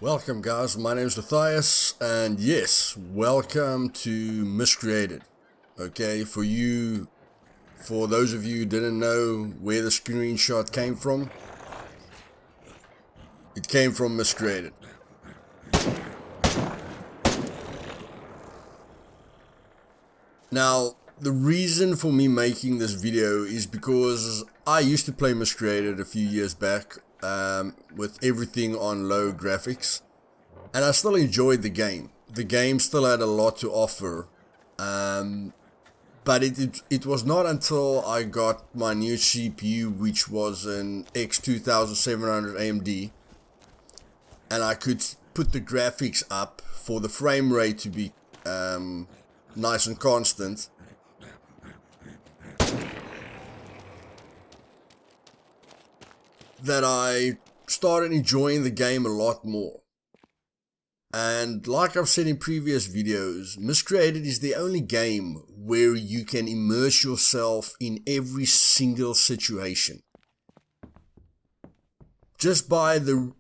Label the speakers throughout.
Speaker 1: Welcome guys, my name is Matthias, and yes, welcome to Miscreated. Okay, for those of you who didn't know where the screenshot came from, it came from Miscreated. Now, the reason for me making this video is because I used to play Miscreated a few years back with everything on low graphics, and I still enjoyed the game. The game still had a lot to offer, but it was not until I got my new CPU, which was an X2700 AMD, and I could put the graphics up for the frame rate to be nice and constant, that I started enjoying the game a lot more. And like I've said in previous videos, Miscreated is the only game where you can immerse yourself in every single situation. Just by the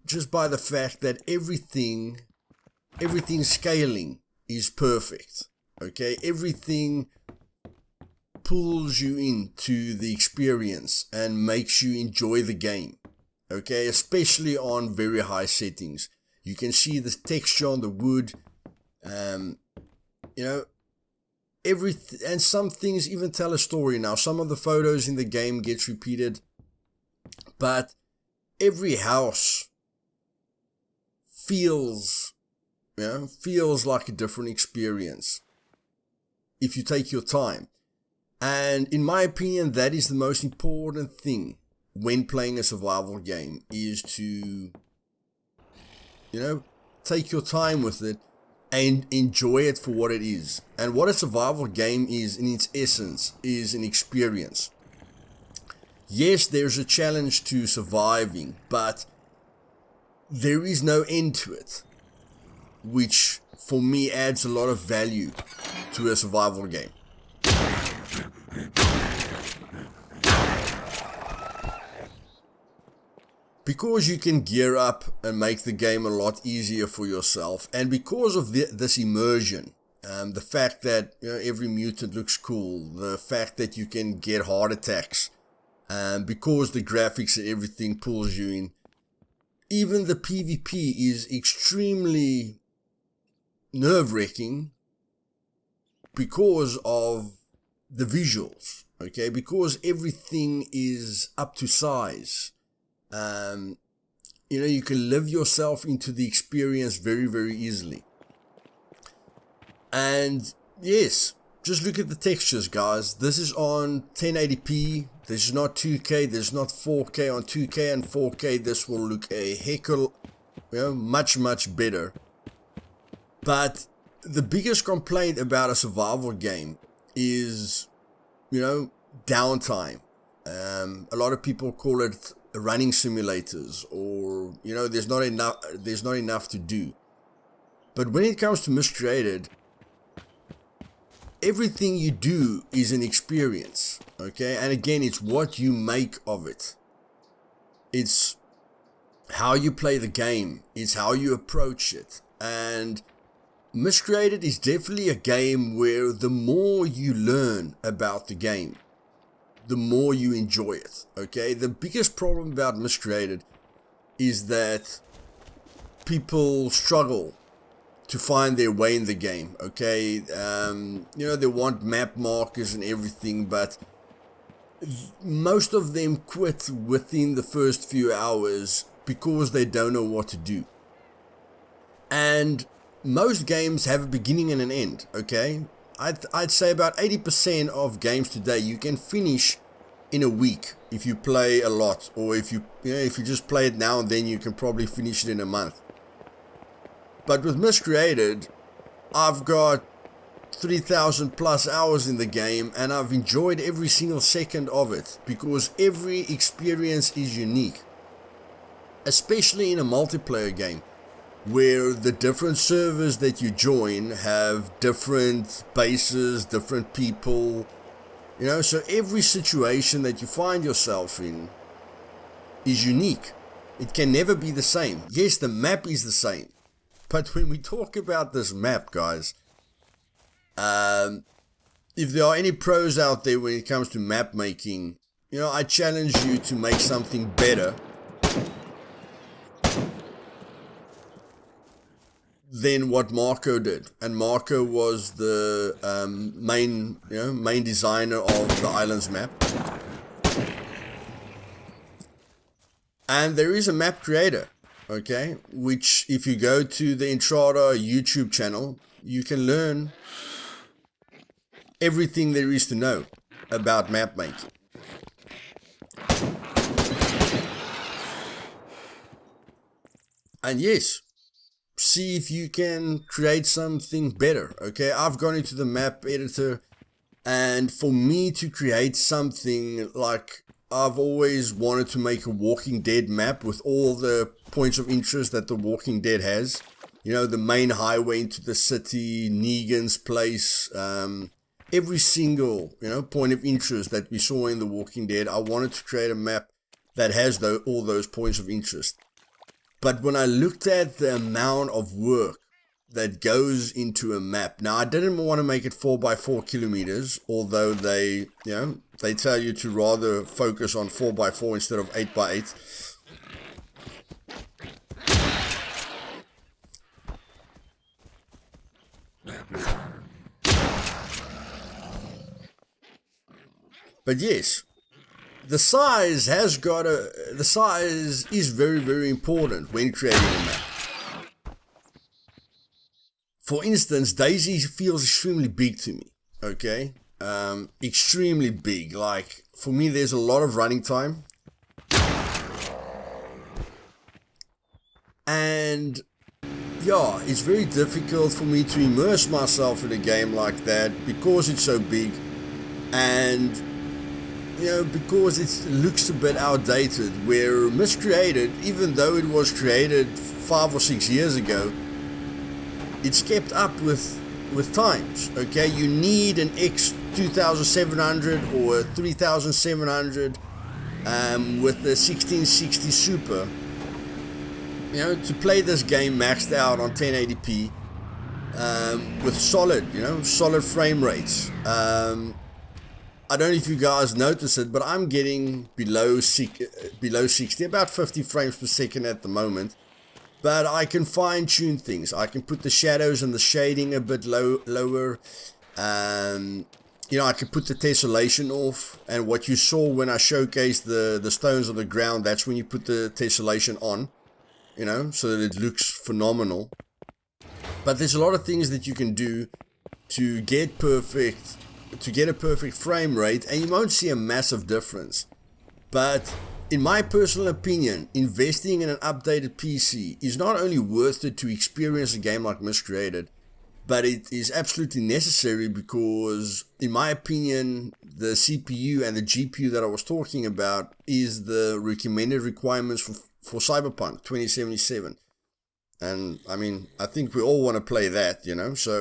Speaker 1: fact that everything scaling is perfect. Okay, everything pulls you into the experience and makes you enjoy the game. Okay, especially on very high settings. You can see the texture on the wood, everything, and some things even tell a story. Now, some of the photos in the game gets repeated, but every house feels like a different experience if you take your time. And in my opinion, that is the most important thing when playing a survival game, is to, take your time with it and enjoy it for what it is. And what a survival game is, in its essence, is an experience. Yes, there's a challenge to surviving, but there is no end to it, which for me adds a lot of value to a survival game. Because you can gear up and make the game a lot easier for yourself, and because of this immersion, the fact that every mutant looks cool, the fact that you can get heart attacks, because the graphics and everything pulls you in, even the PvP is extremely nerve-wracking because of the visuals, okay, because everything is up to size. You can live yourself into the experience very, very easily. And yes, just look at the textures, guys. This is on 1080p. This is not 2K. This is not 4K. On 2K and 4K, this will look a heckle, much, much better. But the biggest complaint about a survival game is, downtime. A lot of people call it running simulators, or there's not enough to do. But when it comes to Miscreated, everything you do is an experience, okay? And again, it's what you make of it. It's how you play the game. It's how you approach it. And Miscreated is definitely a game where the more you learn about the game, the more you enjoy it, okay? The biggest problem about Miscreated is that people struggle to find their way in the game, okay? They want map markers and everything, but most of them quit within the first few hours because they don't know what to do. And most games have a beginning and an end, okay? I'd say about 80% of games today you can finish in a week if you play a lot, or if you just play it now and then, you can probably finish it in a month. But with Miscreated, I've got 3,000 plus hours in the game, and I've enjoyed every single second of it because every experience is unique, especially in a multiplayer game, where the different servers that you join have different bases, different people, so every situation that you find yourself in is unique. It can never be the same. Yes, the map is the same. But when we talk about this map, guys, if there are any pros out there when it comes to map making, you know, I challenge you to make something better than what Marco did. And Marco was the main designer of the islands map. And there is a map creator, okay, which if you go to the Entrada YouTube channel, you can learn everything there is to know about map making. And yes, see if you can create something better, okay? I've gone into the map editor, and for me to create something like, I've always wanted to make a Walking Dead map with all the points of interest that the Walking Dead has. You know, the main highway into the city, Negan's place, every single, you know, point of interest that we saw in the Walking Dead. I wanted to create a map that has all those points of interest. But when I looked at the amount of work that goes into a map, now I didn't want to make it 4x4 kilometers, although they tell you to rather focus on 4x4 instead of 8x8. But yes, the size is very, very important when creating a map. For instance, Daisy feels extremely big to me, okay? Extremely big. Like, for me, there's a lot of running time. And, yeah, it's very difficult for me to immerse myself in a game like that because it's so big. And, you know, because it looks a bit outdated, where Miscreated, even though it was created 5 or 6 years ago, it's kept up with times, okay? You need an X2700 or a 3700 with the 1660 Super, you know, to play this game maxed out on 1080p with solid frame rates. I don't know if you guys notice it, but I'm getting below 60, about 50 frames per second at the moment. But I can fine tune things. I can put the shadows and the shading a bit lower. You know, I can put the tessellation off. And what you saw when I showcased the stones on the ground, that's when you put the tessellation on. You know, so that it looks phenomenal. But there's a lot of things that you can do to get a perfect frame rate, and you won't see a massive difference. But in my personal opinion, investing in an updated PC is not only worth it to experience a game like Miscreated, but it is absolutely necessary because, in my opinion, the CPU and the GPU that I was talking about is the recommended requirements for Cyberpunk 2077. And, I mean, I think we all want to play that, you know, so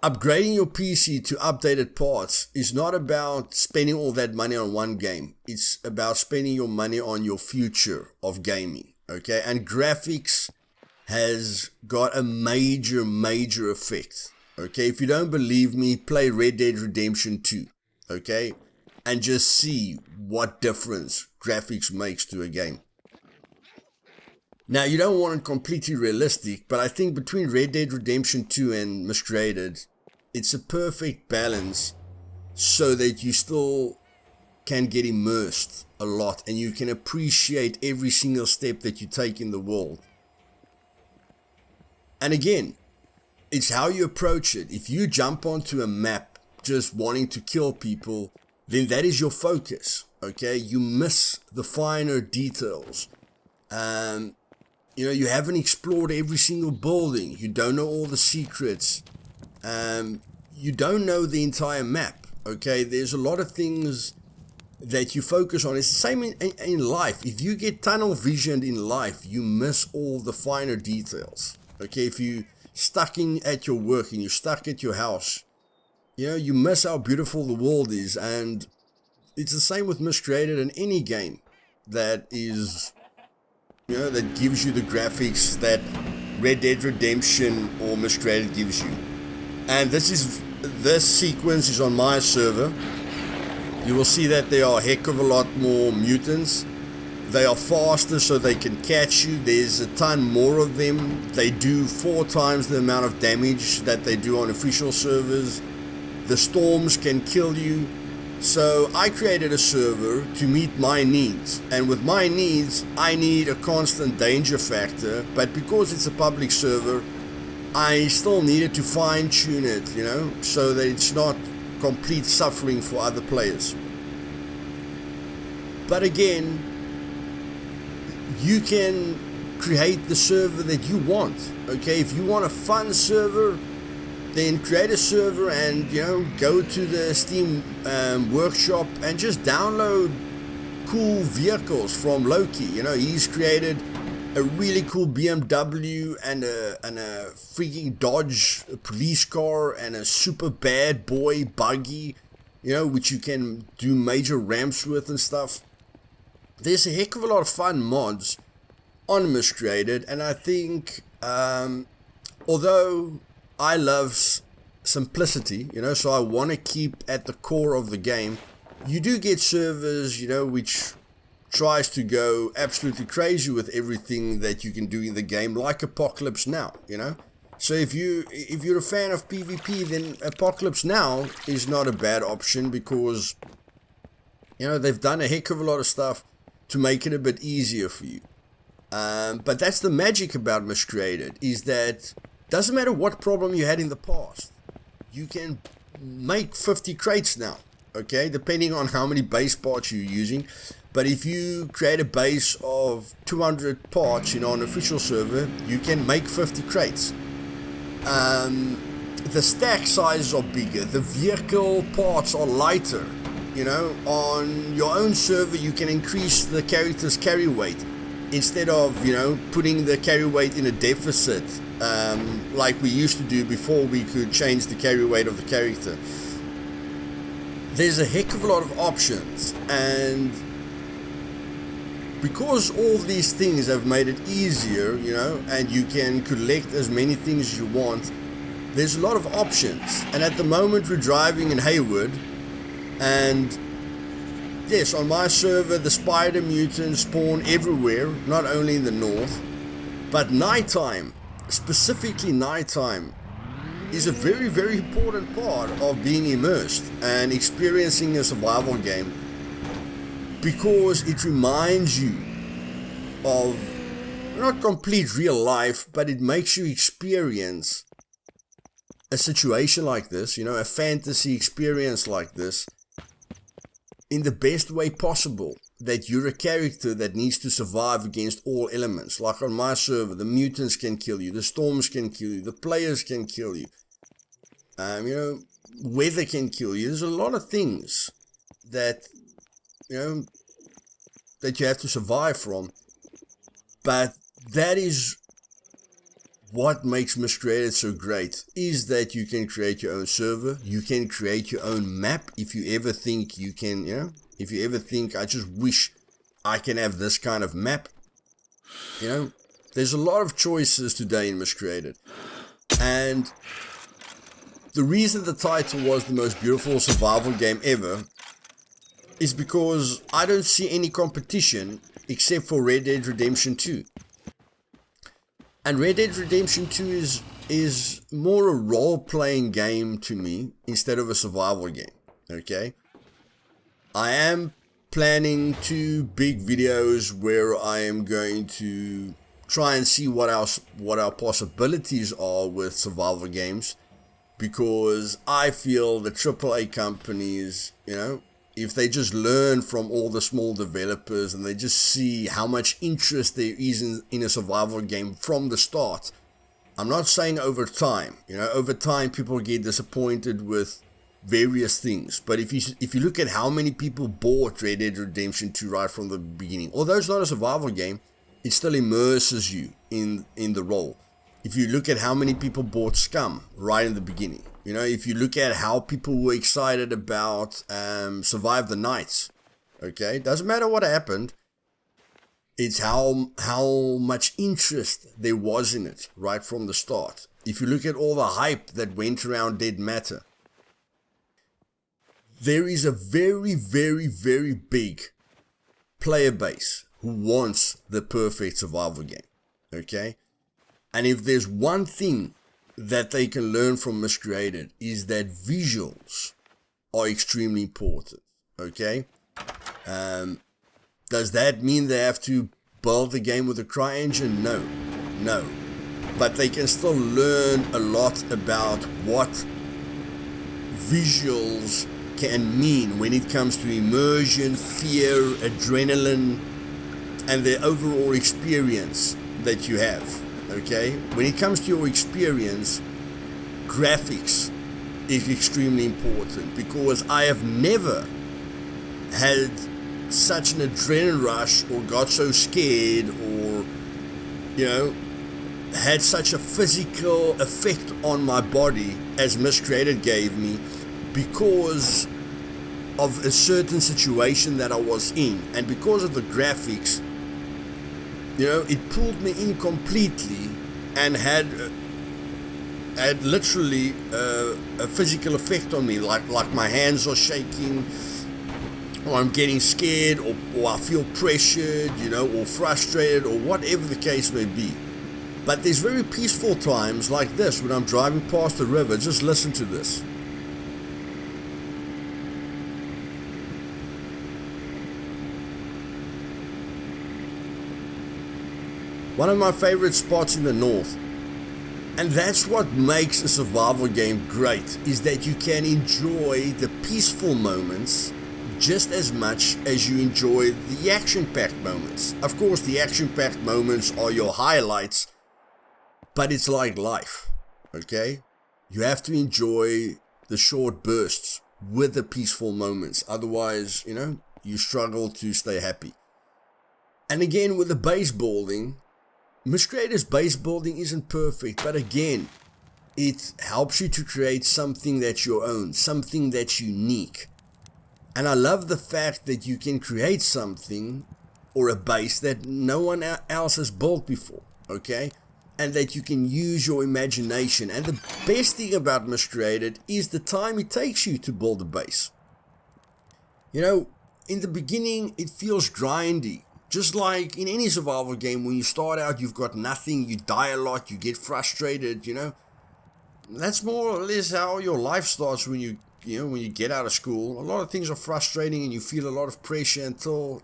Speaker 1: upgrading your PC to updated parts is not about spending all that money on one game. It's about spending your money on your future of gaming, okay? And graphics has got a major effect, okay? If you don't believe me, play Red Dead Redemption 2, okay? And just see what difference graphics makes to a game. Now, you don't want it completely realistic, but I think between Red Dead Redemption 2 and Miscreated, it's a perfect balance so that you still can get immersed a lot and you can appreciate every single step that you take in the world. And again, it's how you approach it. If you jump onto a map just wanting to kill people, then that is your focus, okay? You miss the finer details. You know, you haven't explored every single building. You don't know all the secrets. You don't know the entire map, okay? There's a lot of things that you focus on. It's the same in life. If you get tunnel visioned in life, you miss all the finer details, okay? If you're stuck at your work and you're stuck at your house, you know, you miss how beautiful the world is. And it's the same with Miscreated in any game. that is, that gives you the graphics that Red Dead Redemption or Miscreated gives you. And this sequence is on my server. You will see that there are a heck of a lot more mutants. They are faster, so they can catch you. There's a ton more of them. They do 4 times the amount of damage that they do on official servers. The storms can kill you. So I created a server to meet my needs. And with my needs, I need a constant danger factor. But because it's a public server, I still needed to fine-tune it, so that it's not complete suffering for other players. But again, you can create the server that you want. Okay, if you want a fun server, then create a server and go to the Steam workshop and just download cool vehicles from Loki. He's created a really cool BMW and a freaking Dodge police car and a super bad boy buggy, which you can do major ramps with and stuff. There's a heck of a lot of fun mods on Miscreated, and I think, although I love simplicity, so I want to keep at the core of the game, you do get servers, which tries to go absolutely crazy with everything that you can do in the game, like Apocalypse Now, So if you're a fan of PvP, then Apocalypse Now is not a bad option, because they've done a heck of a lot of stuff to make it a bit easier for you. But that's the magic about Miscreated, is that doesn't matter what problem you had in the past, you can make 50 crates now, okay, depending on how many base parts you're using. But if you create a base of 200 parts, on an official server, you can make 50 crates. The stack sizes are bigger, the vehicle parts are lighter. On your own server, you can increase the character's carry weight instead of, putting the carry weight in a deficit, like we used to do before we could change the carry weight of the character. There's a heck of a lot of options, and because all these things have made it easier, and you can collect as many things as you want, there's a lot of options. And at the moment we're driving in Haywood, and yes, on my server the spider mutants spawn everywhere, not only in the north, but nighttime, specifically nighttime, is a very, very important part of being immersed and experiencing a survival game, because it reminds you of not complete real life, but it makes you experience a situation like this, a fantasy experience like this, in the best way possible, that you're a character that needs to survive against all elements. Like on my server, the mutants can kill you, the storms can kill you, the players can kill you, weather can kill you. There's a lot of things that that you have to survive from, but that is what makes Miscreated so great, is that you can create your own server, you can create your own map. If you ever think you can, if you ever think, I just wish I can have this kind of map, there's a lot of choices today in Miscreated. And the reason the title was the most beautiful survival game ever is because I don't see any competition except for Red Dead Redemption 2. And Red Dead Redemption 2 is more a role-playing game to me instead of a survival game, okay? I am planning 2 big videos where I am going to try and see what our possibilities are with survival games, because I feel the AAA companies, if they just learn from all the small developers and they just see how much interest there is in a survival game from the start. I'm not saying over time, over time people get disappointed with various things, but if you look at how many people bought Red Dead Redemption 2 right from the beginning, although it's not a survival game, it still immerses you in the role. If you look at how many people bought Scum right in the beginning, if you look at how people were excited about Survive the Nights, okay, doesn't matter what happened, It's how much interest there was in it right from the start. If you look at all the hype that went around Dead Matter, there is a very, very, very big player base who wants the perfect survival game, okay? And if there's one thing that they can learn from Miscreated, is that visuals are extremely important, okay? Does that mean they have to build the game with a CryEngine? No. But they can still learn a lot about what visuals can mean when it comes to immersion, fear, adrenaline, and the overall experience that you have, okay? When it comes to your experience, graphics is extremely important, because I have never had such an adrenaline rush or got so scared or, you know, had such a physical effect on my body as Miscreated gave me, because of a certain situation that I was in, and because of the graphics, you know, it pulled me in completely and had literally a physical effect on me, like my hands are shaking, or I'm getting scared, or I feel pressured, you know, or frustrated, or whatever the case may be. But there's very peaceful times like this when I'm driving past the river. Just listen to this. One of my favorite spots in the north. And that's what makes a survival game great, is that you can enjoy the peaceful moments just as much as you enjoy the action-packed moments. Of course, the action-packed moments are your highlights, but it's like life, okay? You have to enjoy the short bursts with the peaceful moments. Otherwise, you know, you struggle to stay happy. And again, with the base building, Miscreated's base building isn't perfect, but again, it helps you to create something that's your own, something that's unique. And I love the fact that you can create something or a base that no one else has built before, okay? And that you can use your imagination. And the best thing about Miscreated is the time it takes you to build a base. You know, in the beginning, it feels grindy. Just like in any survival game, when you start out, you've got nothing, you die a lot, you get frustrated, you know. That's more or less how your life starts when you get out of school. A lot of things are frustrating and you feel a lot of pressure until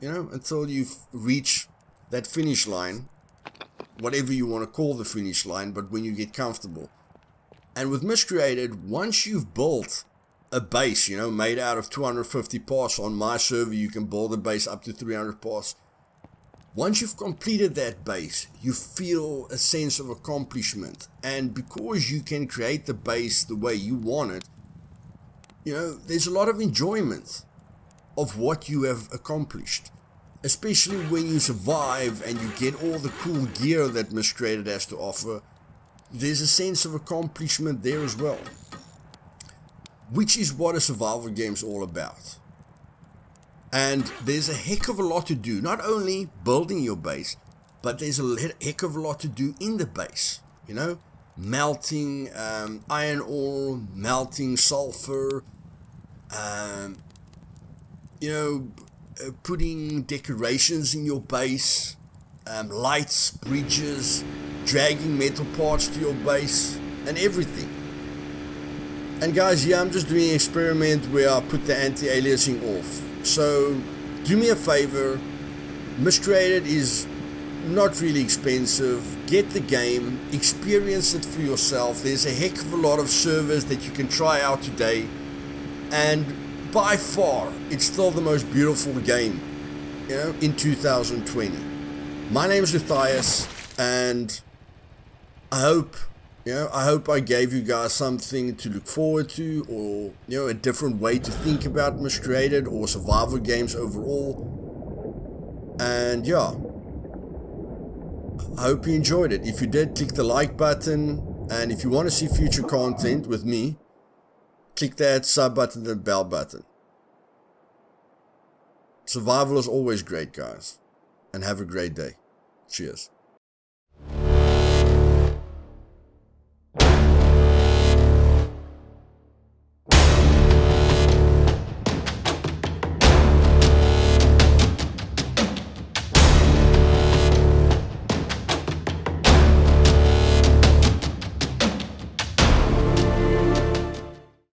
Speaker 1: you reach that finish line, whatever you want to call the finish line, but when you get comfortable. And with Miscreated, once you've built a base, you know, made out of 250 parts, on my server you can build a base up to 300 parts. Once you've completed that base, you feel a sense of accomplishment. And because you can create the base the way you want it, you know, there's a lot of enjoyment of what you have accomplished. Especially when you survive and you get all the cool gear that Miscreated has to offer. There's a sense of accomplishment there as well. Which is what a survival game is all about. And there's a heck of a lot to do, not only building your base, but there's a heck of a lot to do in the base, you know, melting iron ore, melting sulfur, you know, putting decorations in your base, lights, bridges, dragging metal parts to your base, and everything. And guys, yeah, I'm just doing an experiment where I put the anti-aliasing off. So, do me a favor, Miscreated is not really expensive. Get the game, experience it for yourself. There's a heck of a lot of servers that you can try out today. And by far, it's still the most beautiful game, you know, in 2020. My name is Matthias, and I hope I gave you guys something to look forward to, or, you know, a different way to think about Miscreated or survival games overall. And yeah, I hope you enjoyed it. If you did, click the like button, and if you want to see future content with me, click that sub button and bell button. Survival is always great, guys. and have a great day. Cheers.